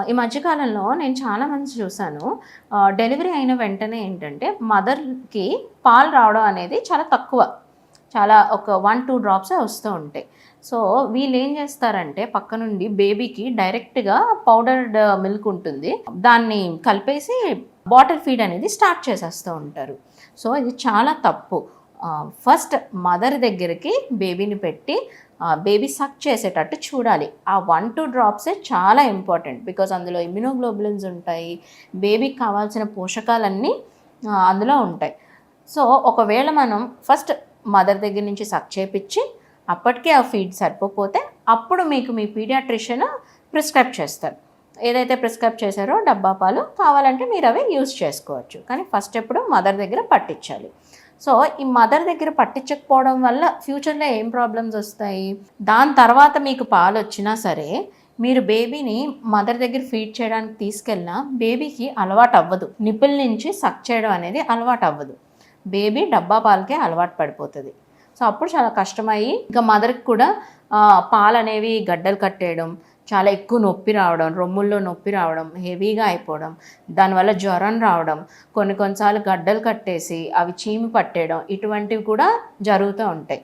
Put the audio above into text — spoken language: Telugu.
ఈ మధ్య కాలంలో నేను చాలా మంది చూసాను. డెలివరీ అయిన వెంటనే ఏంటంటే, మదర్‌కి పాలు రావడం అనేది చాలా తక్కువ. చాలా ఒక 1, 2 డ్రాప్సే వస్తూ ఉంటాయి. సో, వీళ్ళేం చేస్తారంటే పక్క నుండి బేబీకి డైరెక్ట్‌గా పౌడర్డ్ మిల్క్ ఉంటుంది. దాన్ని కలిపేసి బాటిల్ ఫీడ్ అనేది స్టార్ట్ చేసేస్తూ ఉంటారు. సో, ఇది చాలా తప్పు. ఫస్ట్ మదర్ దగ్గరికి బేబీని పెట్టి బేబీ సక్ చేసేటట్టు చూడాలి. ఆ 1, 2 డ్రాప్సే చాలా ఇంపార్టెంట్. బికాజ్ అందులో ఇమ్యునోగ్లోబులిన్స్ ఉంటాయి. బేబీకి కావాల్సిన పోషకాలన్నీ అందులో ఉంటాయి. సో, ఒకవేళ మనం ఫస్ట్ మదర్ దగ్గర నుంచి సక్ చేపిచ్చి, అప్పటికే ఆ ఫీడ్ సరిపోతే, అప్పుడు మీకు మీ పీడియాట్రిషియన్ ప్రిస్క్రైబ్ చేస్తారు. ఏదైతే ప్రిస్క్రైబ్ చేశారో డబ్బా పాలు కావాలంటే మీరు అవి యూజ్ చేసుకోవచ్చు. కానీ ఫస్ట్ ఎప్పుడు మదర్ దగ్గర పట్టించాలి. సో, ఈ మదర్ దగ్గర పట్టించకపోవడం వల్ల ఫ్యూచర్‌లో ఏం ప్రాబ్లమ్స్ వస్తాయి? దాని తర్వాత మీకు పాలొచ్చినా సరే, మీరు బేబీని మదర్ దగ్గర ఫీడ్ చేయడానికి తీసుకెళ్ళినా బేబీకి అలవాటవ్వదు. నిప్పుల నుంచి సక్ చేయడం అనేది అలవాటవ్వదు. బేబీ డబ్బా పాలకే అలవాటు పడిపోతది. సో, అప్పుడు చాలా కష్టమయ్యి ఇంకా మదర్‌కి కూడా పాలనేవి గడ్డలు కట్టేయడం, చాలా ఎక్కువ నొప్పి రావడం, రొమ్ముల్లో నొప్పి రావడం, హెవీగా అయిపోవడం, దానివల్ల జ్వరం రావడం, కొన్ని కొన్ని సార్లు గడ్డలు కట్టేసి అవి చీమి పట్టేయడం, ఇటువంటివి కూడా జరుగుతూ ఉంటాయి.